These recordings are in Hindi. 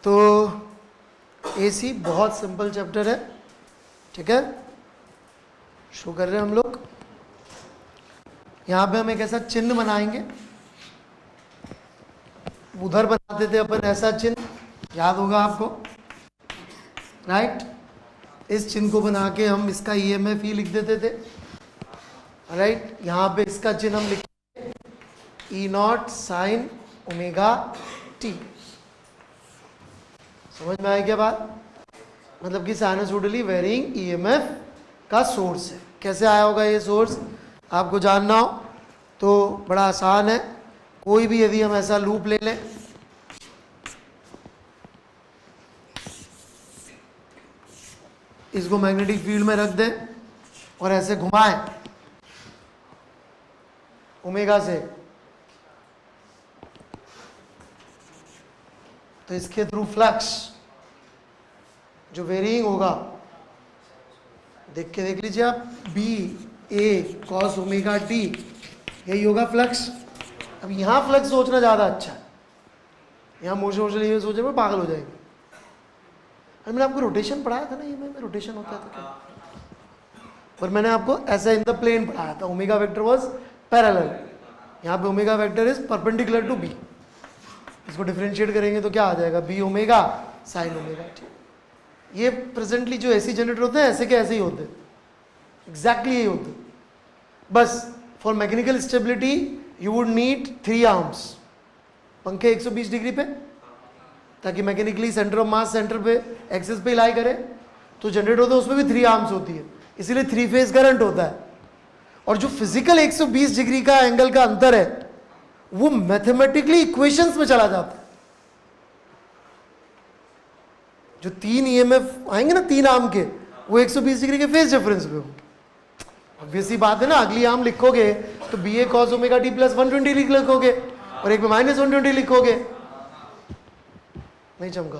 तो एसी बहुत सिंपल चैप्टर है, ठीक है। शुरू कर रहे हैं हम लोग। यहाँ पे हम एक ऐसा चिन्ह बनाएंगे, उधर बनाते थे अपन ऐसा चिन्ह, याद होगा आपको, राइट। इस चिन्ह को बना के हम इसका ईएमएफ ही लिख देते थे, राइट। यहाँ पे इसका चिन्ह हम लिखेंगे ई नॉट साइन ओमेगा टी। समझ में आई क्या बात? मतलब कि साइनसोइडली वेरिंग ईएमएफ का सोर्स है। कैसे आया होगा ये सोर्स, आपको जानना हो तो बड़ा आसान है। कोई भी यदि हम ऐसा लूप ले लें, इसको मैग्नेटिक फील्ड में रख दें और ऐसे घुमाएं ओमेगा से, तो इसके थ्रू फ्लक्स जो वेरिंग होगा, देख लीजिए आप, बी ए कॉस ओमेगा टी, यही होगा फ्लक्स। अब यहाँ फ्लक्स सोचना ज़्यादा अच्छा है, यहाँ मोशन ये सोचे में पागल हो जाएंगे। अरे मैंने आपको रोटेशन पढ़ाया था ना, ये में रोटेशन होता था क्या, पर मैंने आपको ऐसा इन द प्लेन पढ़ाया था, ओमेगा वेक्टर वाज पैरेलल, यहाँ पे omega vector is perpendicular to B. इसको डिफरेंशिएट करेंगे तो क्या आ जाएगा, B omega sine omega T. ये प्रेजेंटली जो एसी जनरेटर होते हैं ऐसे के ऐसे ही होते हैं, एग्जैक्टली यही होते हैं। बस for mechanical stability you would need 3 arms, पंखे 120 डिग्री पे, ताकि mechanically centre of mass centre पे एक्सिस पे लाई करे। तो जनरेटर होते हैं उसमें भी 3 आर्म्स होती है, इसीलिए 3 फेज करंट होता है। और जो फिजिकल 120 डिग्री का एंगल का अंतर है वो मैथमेटिकली इक्वेशंस में चला जाता है। जो 3 ईएमएफ आएंगे ना 3 आर्म के, वो 120 डिग्री के फेज डिफरेंस पे होंगे। ऑब्वियसली बात है ना, अगली आर्म लिखोगे तो बी ए कॉस ओमेगा टी प्लस 120 लिखोगे और एक में माइनस 120 लिखोगे, नहीं चमका।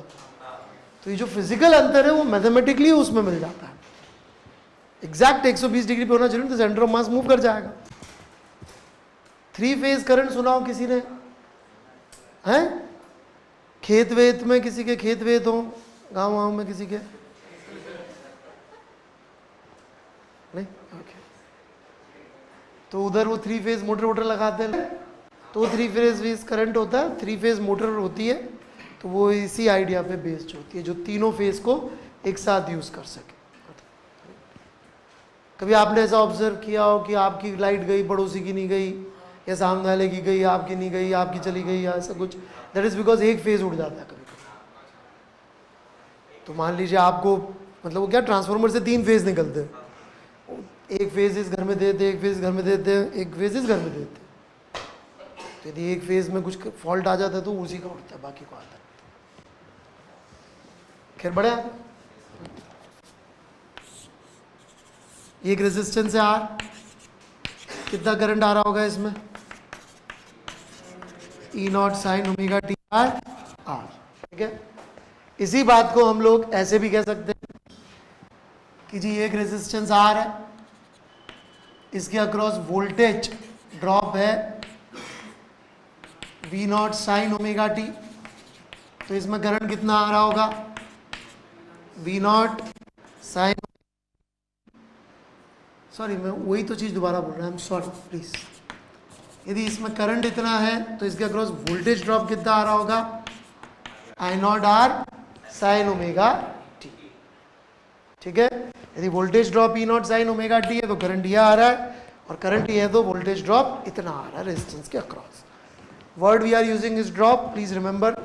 तो ये जो फिजिकल अंतर है वो मैथमेटिकली उसमें मिल जाता है। एग्जैक्ट 120 डिग्री पे होना चाहिए तो सेंटर ऑफ मास मूव कर जाएगा। 3 फेज करंट सुनाओ किसी ने, हैं? खेत वेत में किसी के खेत वेत हो, गांव में किसी के नहीं? ओके। तो उधर वो 3 फेज मोटर वोटर लगाते हैं, तो 3 फेज करंट होता है, 3 फेज मोटर होती है, तो वो इसी आइडिया पे बेस्ड होती है, जो तीनों फेज को एक साथ यूज कर सके। कभी आपने ऐसा ऑब्जर्व किया हो कि आपकी लाइट गई, पड़ोसी की नहीं गई, या सामने वाले की गई, आपकी नहीं गई, आपकी चली गई, या ऐसा कुछ? दैट इज बिकॉज एक फेज उड़ जाता है कभी कभी। तो मान लीजिए आपको, मतलब वो क्या, ट्रांसफार्मर से 3 फेज निकलते हैं, एक फेज इस घर में देते, एक फेज घर में देते हैं, एक फेज इस घर में देते हैं। तो यदि एक फेज में कुछ फॉल्ट आ जाता है तो उसी का उठता है, बाकी को आता है। खैर बढ़िया। एक रेजिस्टेंस है आर, कितना करंट आ रहा होगा इसमें, E naught sine omega t by r, ठीक है। इसी बात को हम लोग ऐसे भी कह सकते हैं कि जी एक रेजिस्टेंस आर है, इसके अक्रॉस वोल्टेज ड्रॉप है V naught sine omega T, तो इसमें करंट कितना आ रहा होगा, वी नॉट साइन, सॉरी मैं वही तो चीज दोबारा बोल रहा हूँ, आई एम सॉरी प्लीज। यदि इसमें करंट इतना है तो इसके अक्रॉस वोल्टेज ड्रॉप कितना आ रहा होगा, I naught R sine omega t, ठीक है। यदि voltage drop E naught sine omega T है तो करंट यह आ रहा है, और करंट ये है तो वोल्टेज ड्रॉप इतना आ रहा है रेजिस्टेंस के across. Word we are using is drop, please remember.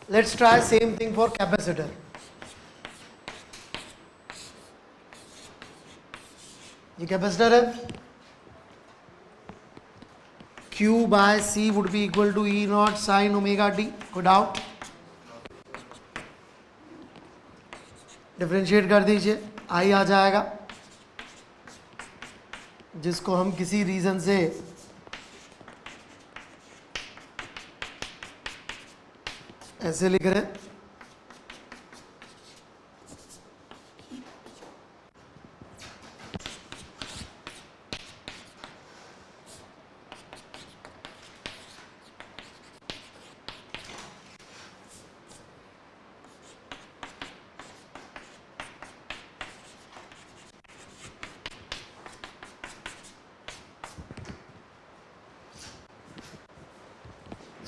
Let's try same thing for capacitor. ये कैपेसिटर है, Q by C would be equal to E naught sine omega T, कोई डाउट? डिफरेंशिएट कर दीजिए, I आ जाएगा, जिसको हम किसी रीजन से ऐसे लिख रहे हैं,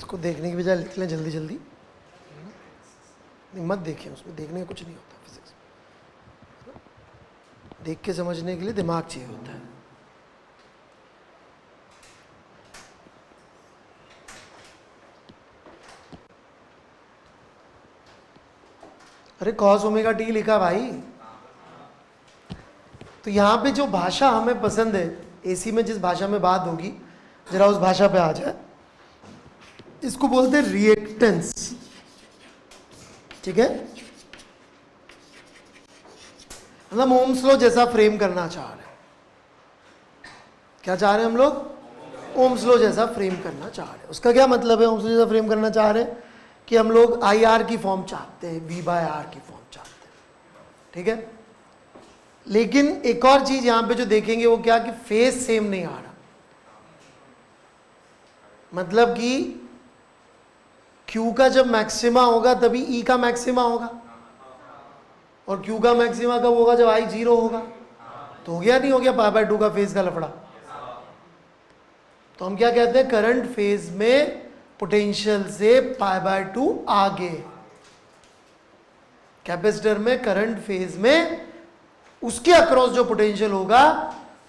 इसको देखने की बजाय लिख लें जल्दी जल्दी, मत देखिए, उसमें देखने का कुछ नहीं होता फिजिक्स। देख के समझने के लिए दिमाग चाहिए होता है। अरे कॉस ओमेगा टी लिखा भाई। तो यहां पे जो भाषा हमें पसंद है, एसी में जिस भाषा में बात होगी, जरा उस भाषा पे आ जाए। इसको बोलते हैं रिएक्टेंस, ठीक है। मतलब ओम्स लॉ जैसा फ्रेम करना चाह रहे हैं। क्या चाह रहे हैं हम लोग? ओम्स लॉ जैसा फ्रेम करना चाह रहे हैं। उसका क्या मतलब है ओम्स लॉ जैसा फ्रेम करना चाह रहे हैं? कि हम लोग आई आर की फॉर्म चाहते हैं, वी बाय आर की फॉर्म चाहते हैं, ठीक है। लेकिन एक और चीज यहां पे जो देखेंगे वो क्या, कि फेस सेम नहीं आ रहा। मतलब कि Q का जब मैक्सिमा होगा तभी E का मैक्सिमा होगा, और Q का मैक्सिमा कब होगा? जब I 0 होगा। तो हो गया नहीं हो गया पाई बाय 2 का फेज का लफड़ा। तो हम क्या कहते हैं? करंट फेज में पोटेंशियल से पाई बाय 2 आगे। कैपेसिटर में करंट फेज में उसके अक्रॉस जो पोटेंशियल होगा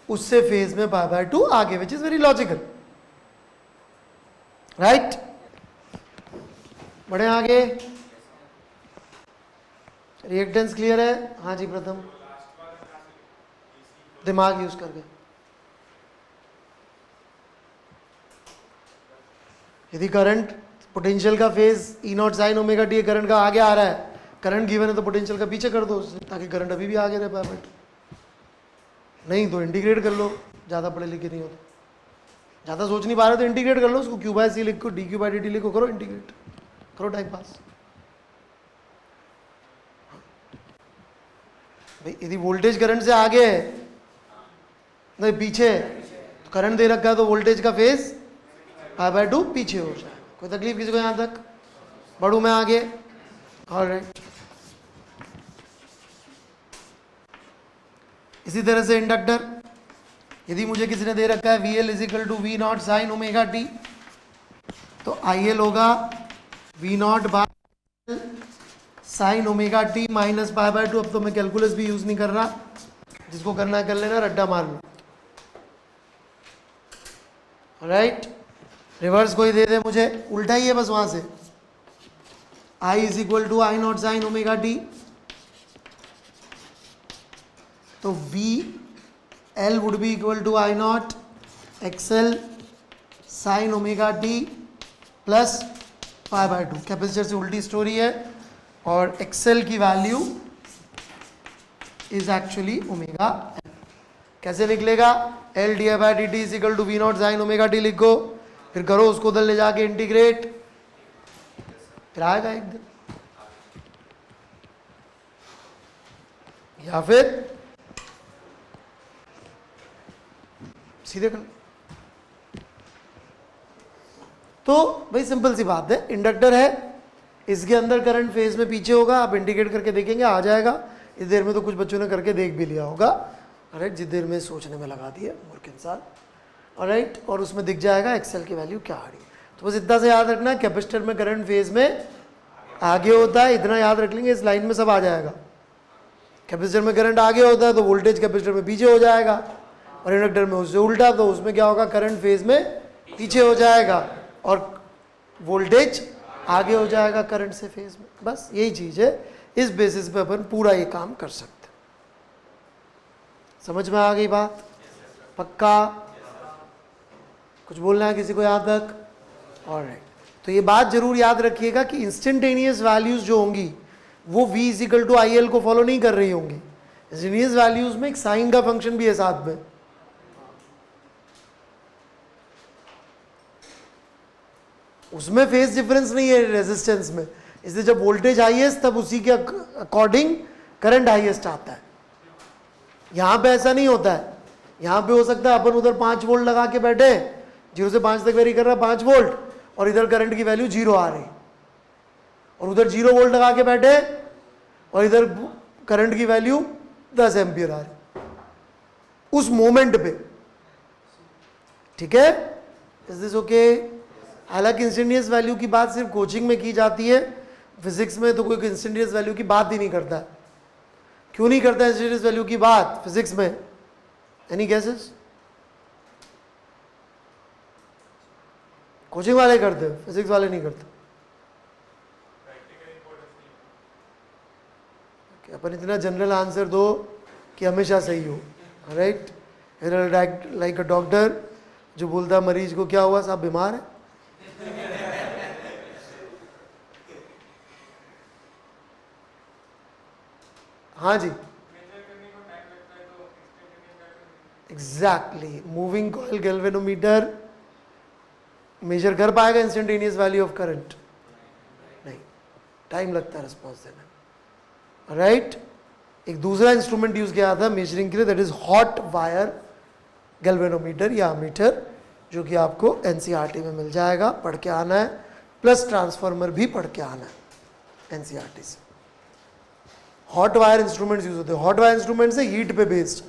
उससे फेज में पाई बाय 2 आगे, which is very logical, right. बढ़े आगे। रिएक्टेंस क्लियर है? हाँ जी प्रथम, दिमाग यूज करके। यदि करंट पोटेंशियल का फेज ई naught sine omega T current का आगे आ रहा है, करंट गिवन है तो पोटेंशियल का पीछे कर दो ताकि करंट अभी भी आगे रहे पाई बाय 2। नहीं तो इंटीग्रेट कर लो, ज़्यादा पढ़े लिखे नहीं हो तो, ज़्यादा सोच नहीं पा रहे तो इंटीग्रेट कर लो उसको, क्यू बाय सी लिखो, D Q by D T लिखो, करो इंटीग्रेट, करो टाइम पास। भाई यदि वोल्टेज करंट से आगे है नहीं पीछे है, तो करंट दे रखा है तो वोल्टेज का फेज पाई बाय 2 पीछे हो जाए। कोई तकलीफ किसी को यहां तक? बढ़ू मैं आगे। ऑलराइट, इसी तरह से इंडक्टर, यदि मुझे किसी ने दे रखा है VL is equal to V naught sine omega T, तो IL होगा V naught by sine omega T minus pi by 2। अब तो मैं कैलकुलस भी यूज नहीं कर रहा, जिसको करना है कर लेना, रट्टा मार लो, राइट। रिवर्स कोई दे दे मुझे, उल्टा ही है बस वहां से, I is equal to I naught sine omega T, तो VL would be equal to I naught XL sine omega T plus pi by 2। Capacitor से उल्टी स्टोरी है, और XL की value is actually omega L। कैसे लिख लेगा? L D by D T is equal to V naught sine omega T लिखो, फिर करो उसको उधर ले जाके इंटीग्रेट, फिर आएगा एक दिन। या फिर सीधे कर। तो भाई सिंपल सी बात है, इंडक्टर है, इसके अंदर करंट फेज में पीछे होगा, आप इंडिकेट करके देखेंगे आ जाएगा। इस देर में तो कुछ बच्चों ने करके देख भी लिया होगा, राइट, जिस देर में सोचने में लगा दिया मूर्ख इंसान, राइट। और उसमें दिख जाएगा XL की वैल्यू क्या आ रही है। तो बस इतना से याद रखना, कैपेसिटर में करंट फेज में आगे होता है, इतना याद रख लेंगे, इस लाइन में सब आ जाएगा। कैपेसिटर में करंट आगे होता है तो वोल्टेज कैपेसिटर में पीछे हो जाएगा, और इंडक्टर में उससे उल्टा, तो उसमें क्या होगा? करंट फेज में पीछे हो जाएगा और वोल्टेज आगे हो जाएगा करंट से फेज में। बस यही चीज है, इस बेसिस पे अपन पूरा ये काम कर सकते हैं। समझ में आ गई बात? पक्का? कुछ बोलना है किसी को यहाँ तक? ऑलराइट, तो ये बात जरूर याद रखिएगा कि इंस्टेंटेनियस वैल्यूज जो होंगी वो V is equal to IL को फॉलो नहीं कर रही होंगी। इंस्टेंटेनियस वैल्यूज में एक साइन का फंक्शन भी है साथ में। उसमें फेज डिफरेंस नहीं है रेजिस्टेंस में, इसलिए जब वोल्टेज हाईएस्ट तब उसी के अकॉर्डिंग करंट हाईएस्ट आता है। यहां पे ऐसा नहीं होता है, यहां पे हो सकता है अपन उधर 5 वोल्ट लगा के बैठे, 0 से 5 तक वेरी कर रहा है 5 वोल्ट, और इधर करंट की वैल्यू 0 आ रही, और उधर 0 वोल्ट लगा के बैठे और इधर करंट की वैल्यू 10 एम्पियर आ रही उस मोमेंट पे, ठीक है? Is this okay? हालांकि इंस्टेंटेनियस वैल्यू की बात सिर्फ कोचिंग में की जाती है, फिजिक्स में तो कोई इंस्टेंटेनियस वैल्यू की बात ही नहीं करता। क्यों नहीं करता इंस्टेंटेनियस वैल्यू की बात फिजिक्स में? Any guesses? कोचिंग वाले करते हैं, फिजिक्स वाले नहीं करते। अपन इतना जनरल आंसर दो कि हमेशा सही हो, राइट? लाइक अ डॉक्टर जो बोलता मरीज को क्या हुआ, साहब बीमार है। हाँ जी, exactly. Moving coil galvanometer measure कर पाएगा इंस्टेंटेनियस वैल्यू ऑफ करंट? नहीं, टाइम लगता है रिस्पॉन्स देने में, राइट? एक दूसरा इंस्ट्रूमेंट यूज किया था मेजरिंग के लिए, that is hot wire galvanometer या मीटर, जो कि आपको एनसीईआरटी में मिल जाएगा, पढ़ के आना है, प्लस ट्रांसफार्मर भी पढ़ के आना है एनसीईआरटी से। हॉट वायर इंस्ट्रूमेंट्स यूज होते हैं। हॉट वायर इंस्ट्रूमेंट से हीट पे बेस्ड,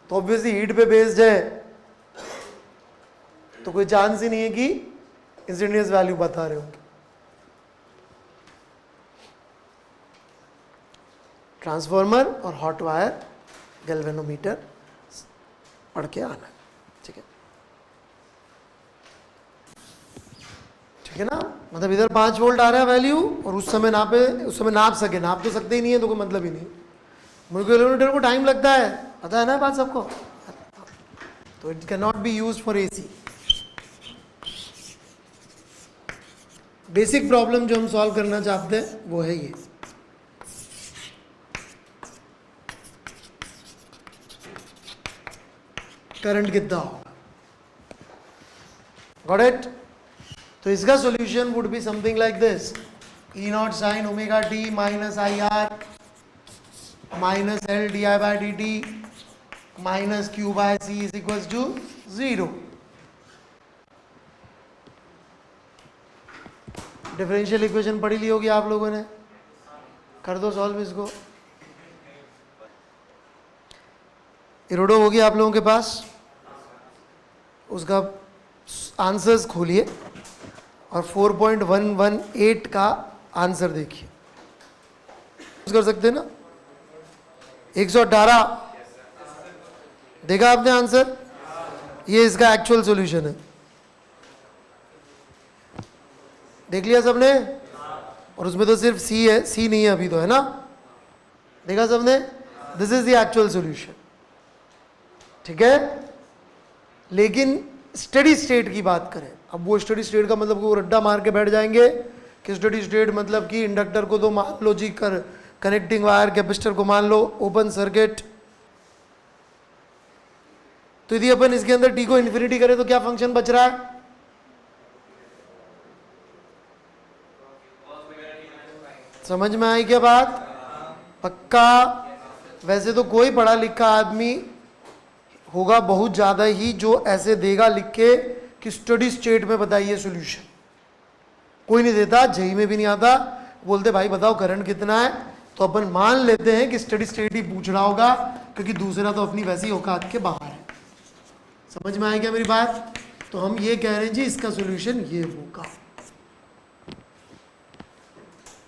तो ऑब्वियसली हीट पे बेस्ड है तो कोई चांस ही नहीं है कि इंस्टेंटेनियस वैल्यू बता रहे होंगे। ट्रांसफार्मर और हॉट वायर गैल्वेनोमीटर पढ़ के आना है, ठीक है? ठीक है ना? मतलब इधर 5 वोल्ट आ रहा है वैल्यू, और उस समय नाप सके, नाप तो सकते ही नहीं है, तो कोई मतलब ही नहीं। गैल्वेनोमीटर को टाइम लगता है, पता है ना बात सबको, तो it can not be used for AC. Basic problem जो हम सॉल्व करना चाहते हैं वो है ये। करंट कितना होगा, गॉट इट? तो इसका solution would be something like this, E naught sine omega T minus I R minus L D I by D T minus Q by C is equal to 0। Differential equation पढ़ी ली होगी आप लोगों ने, कर दो सॉल्व इसको। इरोडो होगी आप लोगों के पास, उसका आंसर्स खोलिए और 4.118 का आंसर देखिए। कर सकते हैं ना? 118 देखा आपने आंसर? ये इसका एक्चुअल सॉल्यूशन है, देख लिया सबने? और उसमें तो सिर्फ सी है, सी नहीं है अभी तो, है ना? देखा सबने? This is the actual solution, ठीक है? लेकिन स्टडी स्टेट की बात करें, अब वो स्टडी स्टेट का मतलब वो रड्डा मार के बैठ जाएंगे कि स्टडी स्टेट मतलब कि इंडक्टर को तो मान लो जी, कनेक्टिंग वायर कैपेसिटर को मान लो ओपन सर्किट। तो यदि अपन इसके अंदर टी को इन्फिनिटी करें तो क्या फंक्शन बच रहा है? समझ में आई क्या बात? पक्का? वैसे तो कोई पढ़ा लिखा आदमी होगा बहुत ज्यादा ही जो ऐसे देगा लिख के कि स्टडी स्टेट में बताइए सॉल्यूशन। कोई नहीं देता, जेई में भी नहीं आता। बोलते भाई बताओ करंट कितना है, तो अपन मान लेते हैं कि स्टडी स्टेट ही पूछ रहा होगा, क्योंकि दूसरा तो अपनी वैसी औकात के बाहर है। समझ में आई क्या मेरी बात? तो हम ये कह रहे हैं जी इसका सॉल्यूशन ये होगा।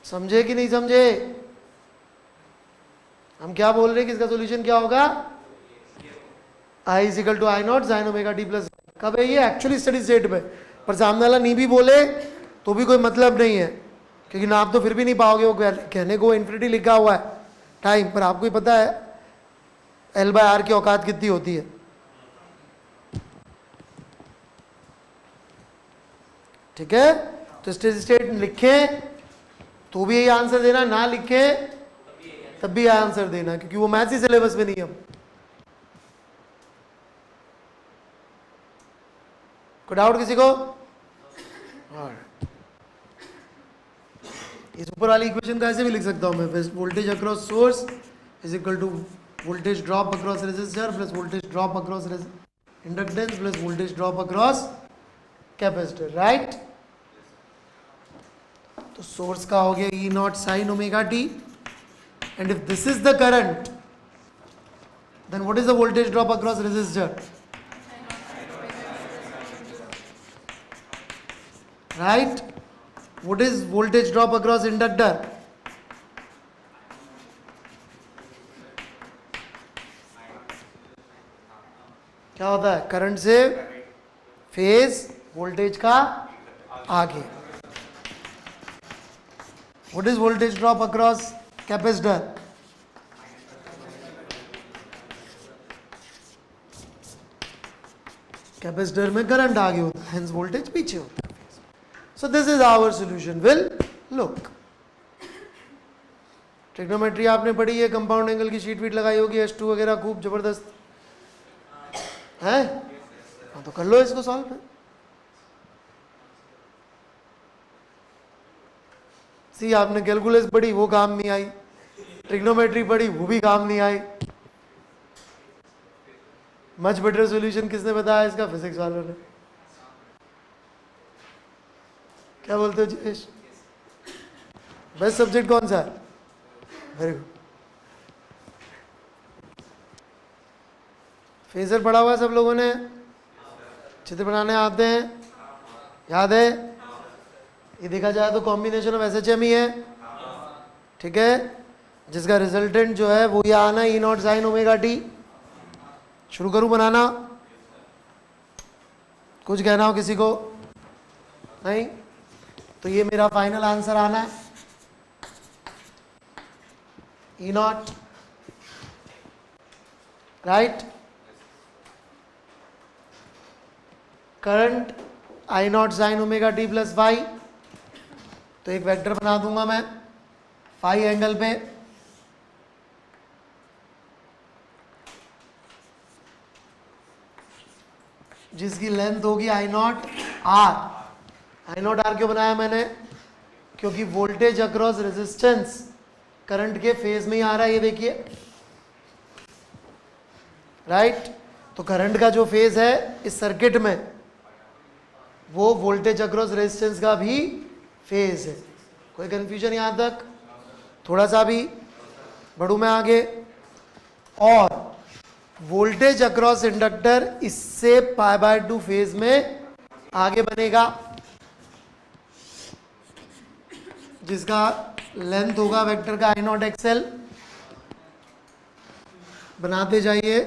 समझे कि नहीं समझे? हम क्या बोल रहे हैं कि इसका सॉल्यूशन क्या होगा? I is equal to I naught sine omega T plus. कब है ये? एक्चुअली स्टडी स्टेट में। पर सामने वाला नहीं भी बोले तो भी कोई मतलब नहीं है, क्योंकि ना आप तो फिर भी नहीं पाओगे। वो कहने को इन्फिनिटी लिखा हुआ है टाइम पर, आपको ही पता है एल बाय आर की औकात कितनी होती है। ठीक है? तो स्टडी स्टेट लिखें तो भी यही आंसर देना, ना लिखें तब भी आंसर देना, क्योंकि वो मैथ्स ही सिलेबस में नहीं है। कोई डाउट किसी को? इस ऊपर वाली इक्वेशन को ऐसे भी लिख सकता हूं मैं, voltage across source is equal to voltage drop across resistor plus voltage drop across inductance plus voltage drop across capacitor, right? तो सोर्स का हो गया E naught sine omega t, and if this is the current then what is the voltage drop across resistor? Right. What is voltage drop across inductor? क्या होता है? करंट से फेज वोल्टेज का आगे. What is voltage drop across capacitor? Capacitor में करंट आगे होता है, हेंस वोल्टेज पीछे होता है. So this is our solution. Will look. Trigonometry आपने पढ़ी है, कंपाउंड एंगल की शीट वीट लगाई होगी, S2 वगैरह खूब जबरदस्त है. हाँ तो कर लो इसको सॉल्व. सी आपने कैलकुलस पढ़ी, वो काम नहीं आई. ट्रिग्नोमेट्री पढ़ी, वो भी काम नहीं आई. मच बेटर सॉल्यूशन किसने बताया इसका? फिजिक्स वालों ने. क्या बोलते हो जितेश? बेस्ट सब्जेक्ट कौन सा है? Very good. फेजर पढ़ा हुआ है सब लोगों ने? चित्र बनाने आते हैं? याद है? ये देखा जाए तो कॉम्बिनेशन ऑफ एसएचएम ही है. ठीक है. जिसका रिजल्टेंट जो है वो ये आना है, E0 साइन ओमेगा टी. शुरू करूं बनाना? कुछ कहना हो किसी को? नहीं? तो ये मेरा फाइनल आंसर आना है E0. Right. Current I0 sine omega T plus phi. तो एक वेक्टर बना दूंगा मैं फाई एंगल पे. जिसकी लेंथ होगी I0 R. I0 R क्यों बनाया मैंने? क्योंकि वोल्टेज अक्रॉस रेजिस्टेंस करंट के फेज में ही आ रहा है. ये देखिए. राइट. तो करंट का जो फेज है इस सर्किट में वो वोल्टेज अक्रॉस रेजिस्टेंस का भी फेज है. कोई कंफ्यूजन यहां तक? थोड़ा सा भी बढ़ू मैं आगे. और वोल्टेज अक्रॉस इंडक्टर इससे π/2 फेज में आगे बनेगा, जिसका लेंथ होगा वेक्टर का I0 XL. बनाते जाइए,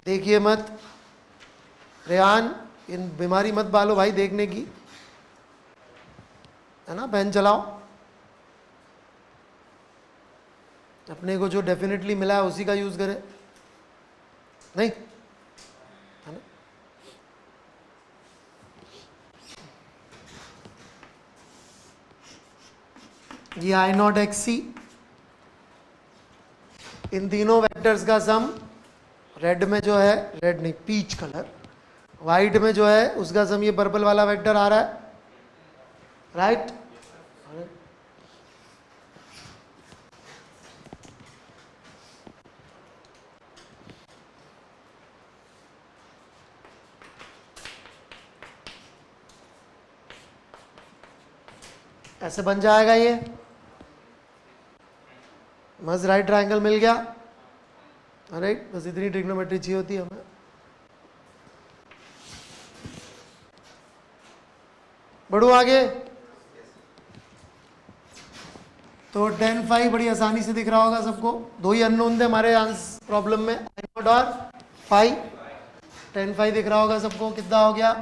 देखिए मत. रेहान, इन बीमारी मत पालो भाई देखने की, है ना. पेन चलाओ. अपने को जो डेफिनेटली मिला है उसी का यूज करें. नहीं है ना. ये I0 XC, इन तीनों वेक्टर्स का सम रेड में जो है, रेड नहीं पीच कलर, वाइट में जो है उसका सम ये पर्पल वाला वेक्टर आ रहा है. राइट. ऐसे बन जाएगा ये. मस्त राइट ट्रायंगल मिल गया. राइट. बस इतनी ट्रिग्नोमेट्री चाहिए होती है हमें. बढ़ो आगे. तो tan phi बड़ी आसानी से दिख रहा होगा सबको. दो ही अननोन थे हमारे प्रॉब्लम में, I0 और phi. tan phi दिख रहा होगा सबको. कितना हो गया?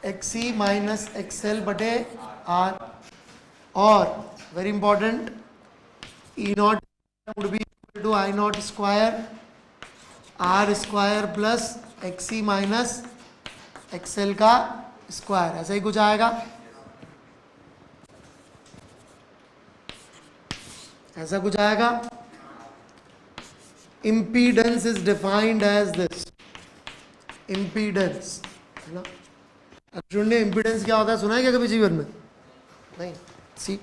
XC माइनस XL बटे R. और very important, E0 would be equal to I0 square R square plus XC minus XL का स्क्वायर. ऐसा ही कुछ आएगा. ऐसा कुछ आएगा. Impedance is defined as this. Impedance है ना. अर्जुन ने इम्पीडेंस क्या होता है सुना है क्या कभी जीवन में? नहीं. सी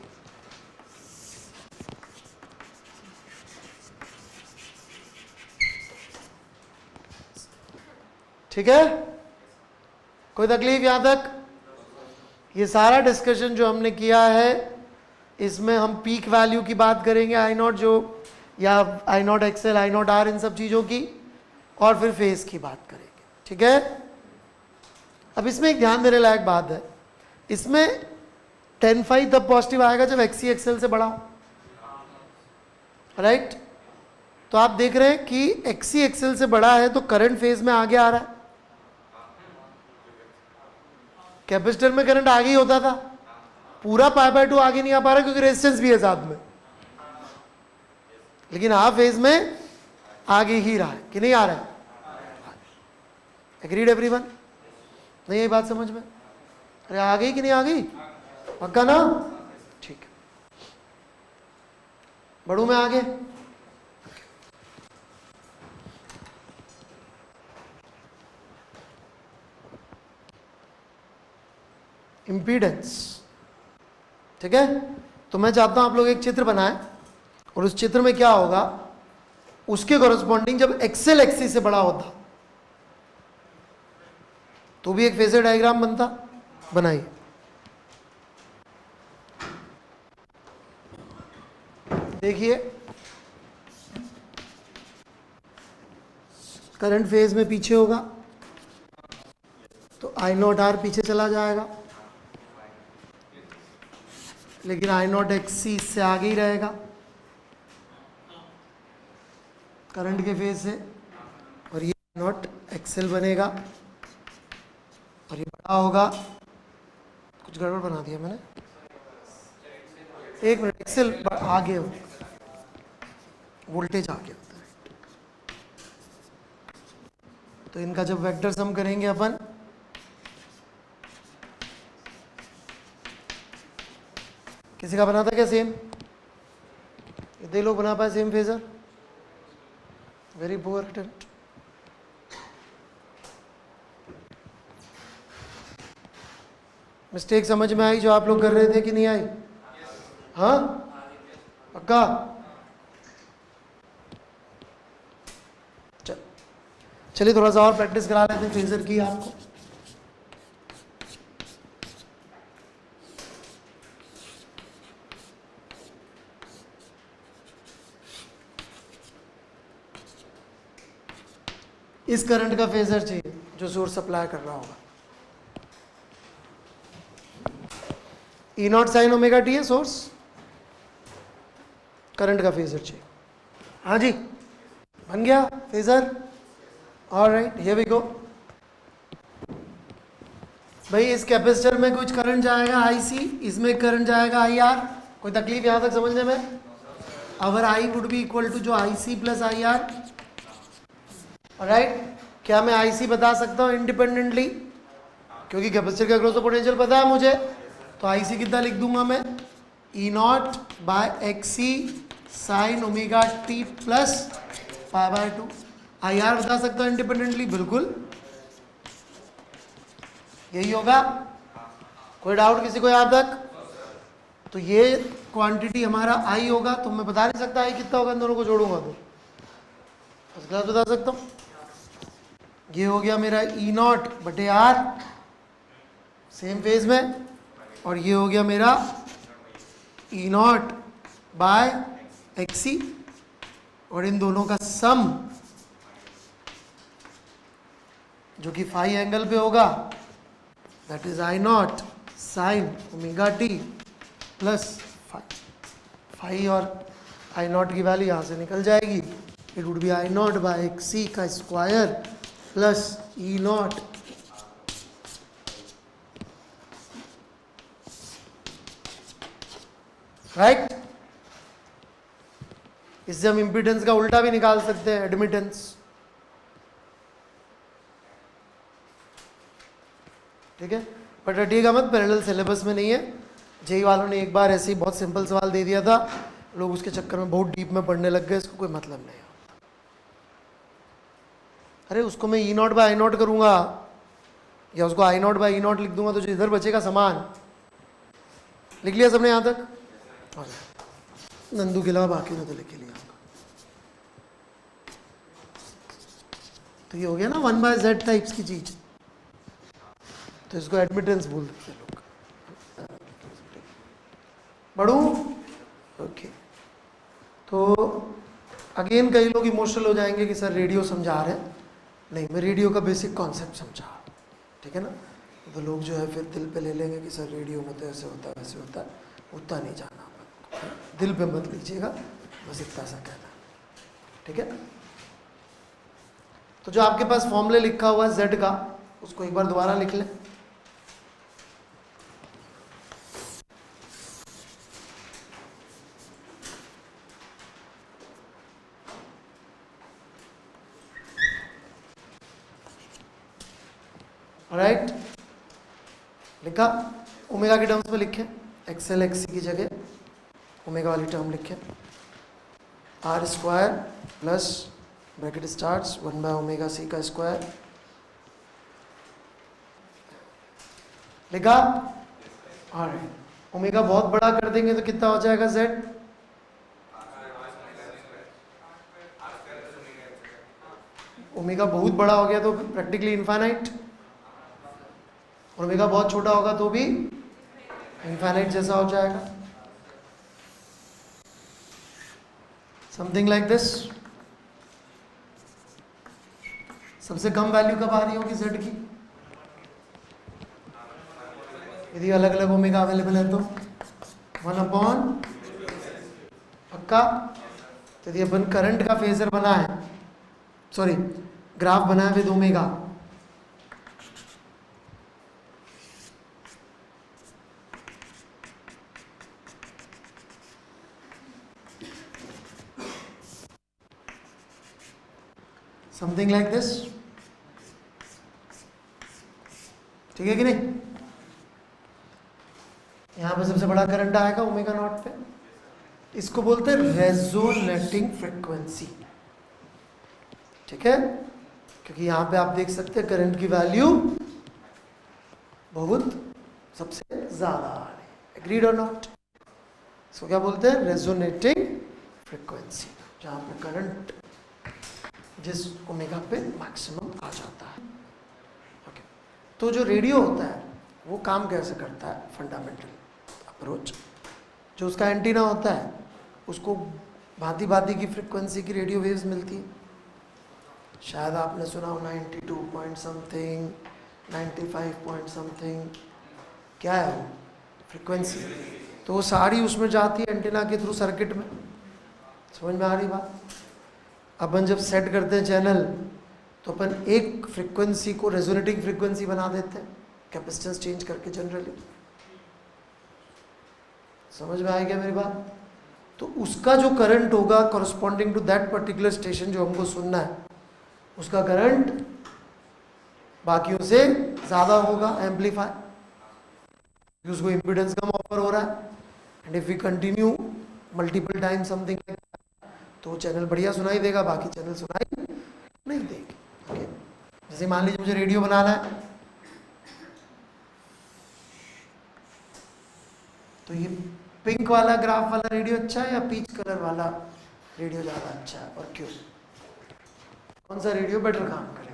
ठीक है. कोई तकलीफ यहां तक? ये सारा डिस्कशन जो हमने किया है इसमें हम पीक वैल्यू की बात करेंगे I0 जो, या I0 XL, I0 R, इन सब चीज़ों की, और फिर फेज की बात करेंगे. ठीक है. अब इसमें एक ध्यान देने लायक बात है. इसमें tan phi तब पॉजिटिव आएगा जब XC XL से बड़ा हो, राइट? तो आप देख रहे हैं कि XC XL से बड़ा है तो करंट फेज में आगे आ रहा है। कैपेसिटर में करंट आगे ही होता था, पूरा π/2 आगे नहीं आ पा रहा क्योंकि रेजिस्टेंस भी है साथ में, लेकिन हाफ फेज में आगे ही रहा है कि नहीं आ रहा है? Agreed everyone? नहीं यही बात समझ में? अरे आ गई कि नहीं आ गई? पक्का ना? ठीक है, बढ़ू मैं आगे। इम्पीडेंस, ठीक है? तो मैं चाहता हूं आप लोग एक चित्र बनाएं और उस चित्र में क्या होगा, उसके कॉरेस्पॉन्डिंग जब एक्सेल एक्सी से बड़ा होता तो भी एक फेजर डायग्राम बनता। बनाइए। देखिए करंट फेज में पीछे होगा तो I0R पीछे चला जाएगा, लेकिन I0XC इससे आगे ही रहेगा करंट के फेज से, और ये I0XL बनेगा और ये बड़ा होगा। कुछ गड़बड़ बना दिया मैंने, एक मिनट, एक्सेल आगे हो, वोल्टेज आगे होता है। तो इनका जब वेक्टर सम करेंगे अपन, किसी का बना था क्या सेम? दे लोग बना पाए same phasor? Very poor attempt. Mistake समझ में आई जो आप लोग कर रहे थे कि नहीं आई? हाँ पक्का? चलिए थोड़ा सा और प्रैक्टिस करा लेते हैं फेजर की आपको। इस करंट का फेजर चाहिए जो सोर्स सप्लाई कर रहा होगा। E0 sin ओमेगा टी है सोर्स, करंट का फेजर चाहिए। हाँ जी, बन गया phasor? Alright, here we go. भाई इस कैपेसिटर में कुछ करंट जाएगा IC, इसमें करंट जाएगा IR। कोई तकलीफ यहां तक समझने में? Our I would be equal to जो IC प्लस IR, राइट? क्या मैं IC बता सकता हूँ इंडिपेंडेंटली? क्योंकि कैपेसिटर का अक्रॉस पोटेंशियल पता है मुझे, तो IC कितना लिख दूंगा मैं? E0 by XC sine omega T plus π/2। IR बता सकता हूँ इंडिपेंडेंटली? बिल्कुल, यही होगा। कोई डाउट किसी को यहाँ तक? तो ये क्वांटिटी हमारा I होगा, तो मैं बता नहीं सकता I कितना होगा, इन दोनों को जोड़ूंगा तो फर्स्ट क्लास बता सकता हूँ। ये हो गया मेरा E0 बटे R सेम फेज में, और ये हो गया मेरा E0 बाय XC, और इन दोनों का सम जो कि फाई एंगल पे होगा, that is I0 sine omega T plus phi, और I0 की वैल्यू यहाँ से निकल जाएगी। It would be I0 by XC का स्क्वायर प्लस E0 राइट। इससे हम इम्पीडेंस का उल्टा भी निकाल सकते हैं, एडमिटेंस। ठीक है, बट रटिएगा मत, पैरेलल सिलेबस में नहीं है। जेई वालों ने एक बार ऐसे ही बहुत सिंपल सवाल दे दिया था, लोग उसके चक्कर में बहुत डीप में पढ़ने लग गए, इसको कोई मतलब नहीं है। अरे उसको मैं E0 बाय I0 करूंगा या उसको I0 बाय E0 लिख दूंगा तो जो इधर बचेगा समान। लिख लिया सबने यहाँ तक? नंदू के अलावा बाकी ने तो लिख लिया। तो ये हो गया ना 1/z टाइप्स की चीज, तो इसको एडमिटेंस बोल देते हैं लोग। बढ़ू? ओके। तो अगेन कई लोग इमोशनल हो जाएंगे कि सर रेडियो समझा रहे हैं। नहीं, मैं रेडियो का बेसिक कॉन्सेप्ट समझा, ठीक है ना। तो लोग जो है फिर दिल पे ले लेंगे कि सर रेडियो में तो ऐसे होता है वैसे होता है, उतना नहीं जाना अपन को, दिल पे मत लीजिएगा, बस इतना सा कहना, ठीक है। तो जो आपके पास फॉर्मूले लिखा हुआ है z का, उसको एक बार दोबारा लिख लें। राइट, लिखा, ओमेगा के टर्म्स में लिखें, एक्सएल एक्सी की जगह ओमेगा वाली टर्म लिखें, R square plus bracket starts one by omega C का स्क्वायर, लिखा। ऑलराइट, ओमेगा बहुत बड़ा कर देंगे तो कितना हो जाएगा z, ओमेगा बहुत बड़ा हो गया तो प्रैक्टिकली इनफाइनाइट, ओमेगा बहुत छोटा होगा तो भी इनफाइनाइट जैसा हो जाएगा, समथिंग लाइक दिस। सबसे कम वैल्यू कब आ रही होगी z की, यदि अलग अलग ओमेगा अवेलेबल है तो 1/, पक्का। तो यदि अपन करंट का फेजर बना है, सॉरी ग्राफ बना है with omega, something like this, ठीक है कि नहीं। यहां पे सबसे बड़ा करंट आएगा ओमेगा नॉट पे, इसको बोलते हैं रेजोनेटिंग फ्रीक्वेंसी, ठीक है, क्योंकि यहां पे आप देख सकते हैं करंट की वैल्यू बहुत सबसे ज्यादा आ रही है, एग्रीड और नॉट। इसको क्या बोलते हैं, रेजोनेटिंग फ्रीक्वेंसी, जहां पे करंट जिस ओमेगा पे मैक्सिमम आ जाता है। ओके, तो जो रेडियो होता है वो काम कैसे करता है, फंडामेंटल अप्रोच, जो उसका एंटीना होता है उसको भांति भांति की फ्रीक्वेंसी की रेडियो वेव्स मिलती है। शायद आपने सुना हो 92 पॉइंट समथिंग, 95 पॉइंट समथिंग, क्या है वो फ्रीक्वेंसी, तो वो सारी उसमें जाती है एंटीना के थ्रू सर्किट में। समझ में आ रही बात। अपन जब सेट करते हैं चैनल तो अपन एक फ्रीक्वेंसी को रेजोनेटिंग फ्रीक्वेंसी बना देते हैं कैपेसिटेंस चेंज करके जनरली। समझ में आएगा मेरी बात। तो उसका जो करंट होगा corresponding to that particular station जो हमको सुनना है, उसका करंट बाकियों से ज़्यादा होगा एम्पलीफाई, क्योंकि उसको इम्पीडेंस कम ऑफर हो रहा है। And if we continue multiple time something तो चैनल बढ़िया सुनाई देगा, बाकी चैनल सुनाई नहीं देगी। ओके, जैसे मान लीजिए मुझे रेडियो बनाना है, तो ये पिंक वाला ग्राफ वाला रेडियो अच्छा है या पीच कलर वाला रेडियो ज़्यादा अच्छा है, और क्यों? कौन सा रेडियो बेटर काम करेगा?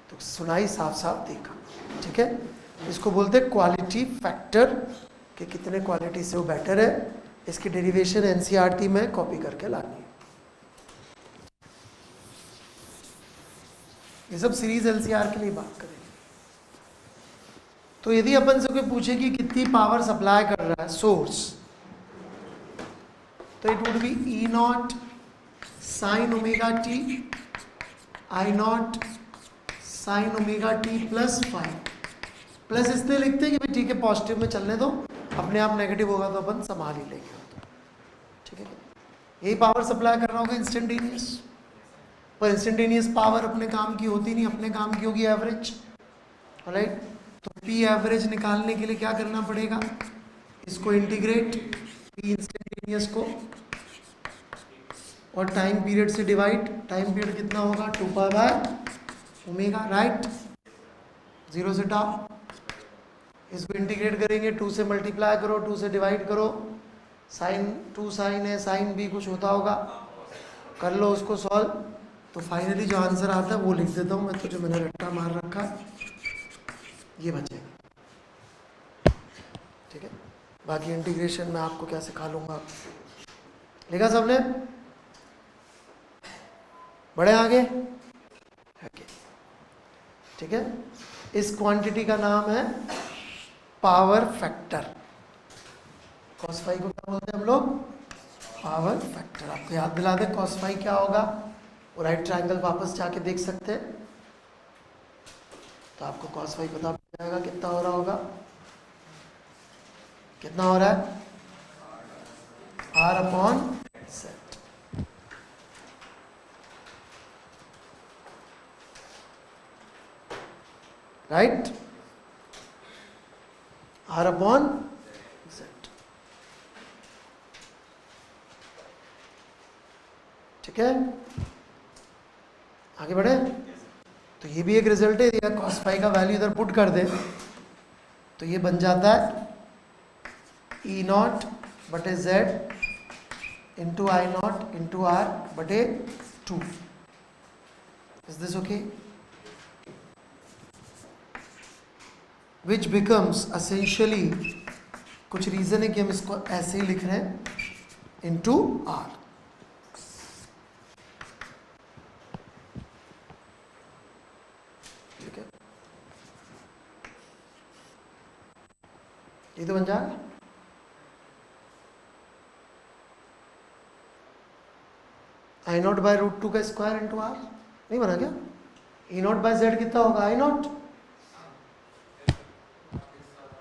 तो सुनाई साफ साफ देखा, ठीक है। इसको बोलते हैं क्वालिटी फैक्टर, कि कितने क्वालिटी से वो बेटर है। इसकी डेरिवेशन एनसीईआरटी में कॉपी करके लानी है। ये सब सीरीज एलसीआर के लिए बात करेंगे। तो यदि अपन से कोई पूछे कि कितनी पावर सप्लाई कर रहा है सोर्स, तो it would be E naught sine omega T I naught sine omega T plus 5। Plus इसलिए लिखते हैं कि भाई ठीक है पॉजिटिव में चलने दो, अपने आप नेगेटिव होगा तो अपन संभाल ही लेंगे, ठीक है। यही पावर सप्लाई करना होगा इंस्टेंटेनियस, पर इंस्टेंटेनियस पावर अपने काम की होती नहीं, अपने काम की होगी एवरेज, राइट। तो पी एवरेज निकालने के लिए क्या करना पड़ेगा, इसको इंटीग्रेट, पी इंस्टेंटेनियस को और टाइम पीरियड से डिवाइड। टाइम पीरियड कितना होगा, 2π/ओमेगा, राइट, 0 से टाउ। इसको इंटीग्रेट करेंगे, 2 से मल्टीप्लाई करो, 2 से डिवाइड करो, साइन 2 साइन है, साइन भी कुछ होता होगा, कर लो उसको सॉल्व। तो फाइनली जो आंसर आता है वो लिख देता हूँ मैं, तो जो मैंने रट्टा मार रखा ये बचेगा, ठीक है। बाकी इंटीग्रेशन में आपको क्या सिखा लूँगा। लिखा सबने? बढ़े आगे? ओके, ठीक है। इस क्वांटिटी का नाम है पावर फैक्टर। cos फाई को क्या बोलते हैं हम लोग? Power factor. आपको याद दिला दे cos फाई क्या होगा, वो राइट ट्रायंगल वापस जाके देख सकते हैं, तो आपको cos फाई पता पड़ जाएगा कितना हो रहा होगा। कितना हो रहा है? R/z। Right, R/z। ठीक है, आगे बढ़े। तो ये भी एक रिजल्ट है। दिया cos फाई का वैल्यू इधर पुट कर दे तो ये बन जाता है E0 बटे Z into I0 into R बटे 2। Is this okay? Which becomes essentially, कुछ रीजन है कि हम इसको ऐसे ही लिख रहे हैं, इंटू R। ठीक है, ये तो बन जाएगा। I0 बाय रूट 2 का स्क्वायर इंटू R। नहीं बना क्या? E0 बाय Z कितना होगा? I0।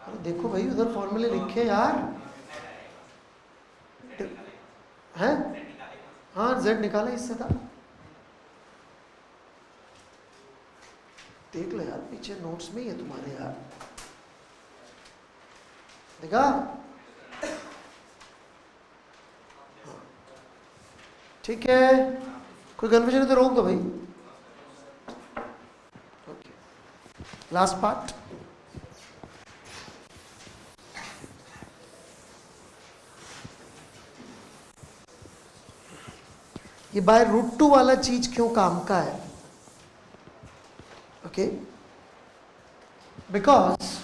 अरे देखो भाई, उधर फॉर्मूले लिखे यार हैं। हाँ, Z निकाला इससे था। देख लो यार, पीछे नोट्स में ही है तुम्हारे यार, देखा? ठीक है, कोई कन्फ्यूजन है तो रोक दो भाई। Okay, last part. ये बाय रूट 2 वाला चीज क्यों काम का है? ओके, बिकॉज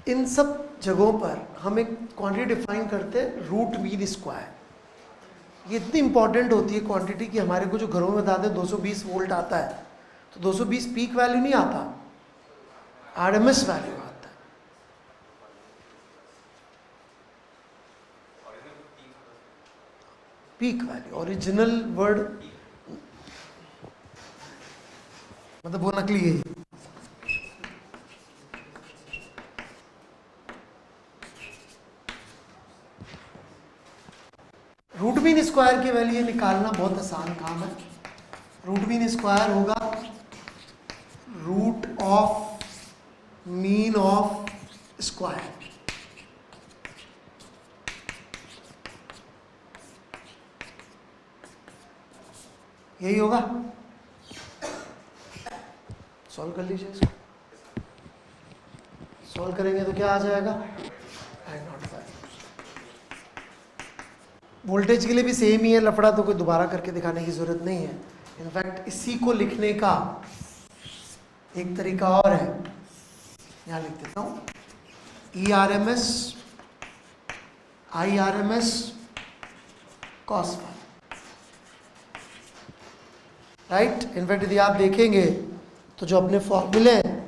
इन सब जगहों पर हम एक क्वांटिटी डिफाइन करते हैं, रूट मीन स्क्वायर। ये इतनी इंपॉर्टेंट होती है क्वांटिटी कि हमारे को जो घरों में बताते हैं 220 वोल्ट आता है, तो 220 पीक वैल्यू नहीं आता, आरएमएस वैल्यू आता है। पीक वैल्यू, ओरिजिनल वर्ड मतलब वो नकली है। रूट मीन स्क्वायर की वैल्यू निकालना बहुत आसान काम है। रूट मीन स्क्वायर होगा root of mean of square. यही होगा। सॉल्व कर लीजिए इसको। सॉल्व करेंगे तो क्या आ जाएगा? I0 बाय, वोल्टेज के लिए भी सेम ही है लफड़ा, तो कोई दोबारा करके दिखाने की जरूरत नहीं है। इनफैक्ट इसी को लिखने का एक तरीका और है, यहाँ लिख देता हूँ, ERMS IRMS cos phi. Right, in fact यदि आप देखेंगे तो जो अपने फॉर्मूले हैं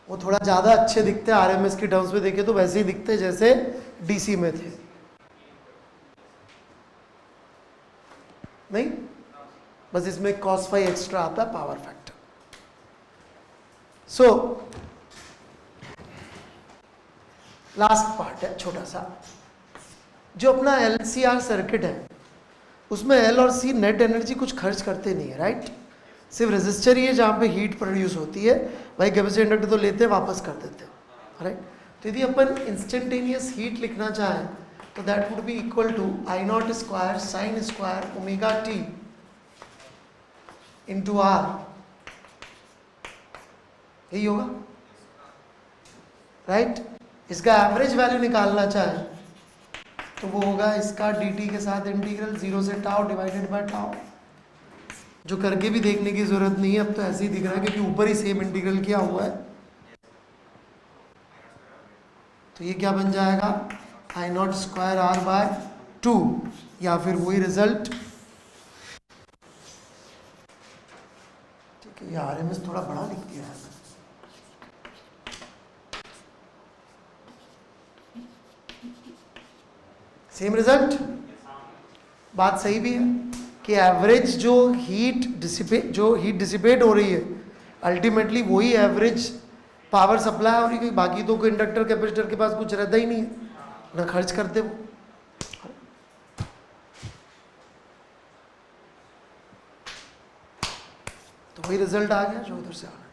वो थोड़ा ज़्यादा अच्छे दिखते हैं, आरएमएस की टर्म्स में देखें तो वैसे ही दिखते हैं जैसे डीसी में थे। नहीं, बस इसमें cos फाई एक्स्ट्रा आता है, power factor. So last part है छोटा सा, जो अपना LCR सर्किट है उसमें L और C नेट एनर्जी कुछ खर्च करते नहीं है। राइट, सिर्फ रेजिस्टर ही है जहाँ पे हीट प्रोड्यूस होती है, भाई कैपेसिटर इंडक्टर तो लेते हैं वापस कर देते हैं। राइट, तो यदि अपन इंस्टेंटेनियस हीट लिखना चाहें तो that would be equal to I0 square sine square omega T into R. यही होगा। राइट, इसका एवरेज वैल्यू निकालना चाहें तो वो होगा इसका dt के साथ इंटीग्रल 0 से टाउ डिवाइडेड बाय टाउ, जो करके भी देखने की जरूरत नहीं है, अब तो ऐसे ही दिख रहा है क्योंकि ऊपर ही सेम इंटीग्रल किया हुआ है। तो ये क्या बन जाएगा? आई नॉट स्क्वायर आर बाय 2, या फिर वही रिजल्ट। ठीक है, ये RMS थोड़ा बड़ा लिख दिया है। सेम रिजल्ट, बात सही भी है कि एवरेज जो हीट डिसिपेट हो रही है अल्टीमेटली वही एवरेज पावर सप्लाई हो रही है, बाकी तो कोई इंडक्टर कैपेसिटर के पास कुछ रहता ही नहीं है ना, खर्च करते वो। तो वही रिजल्ट आ गया जो उधर से आ गया।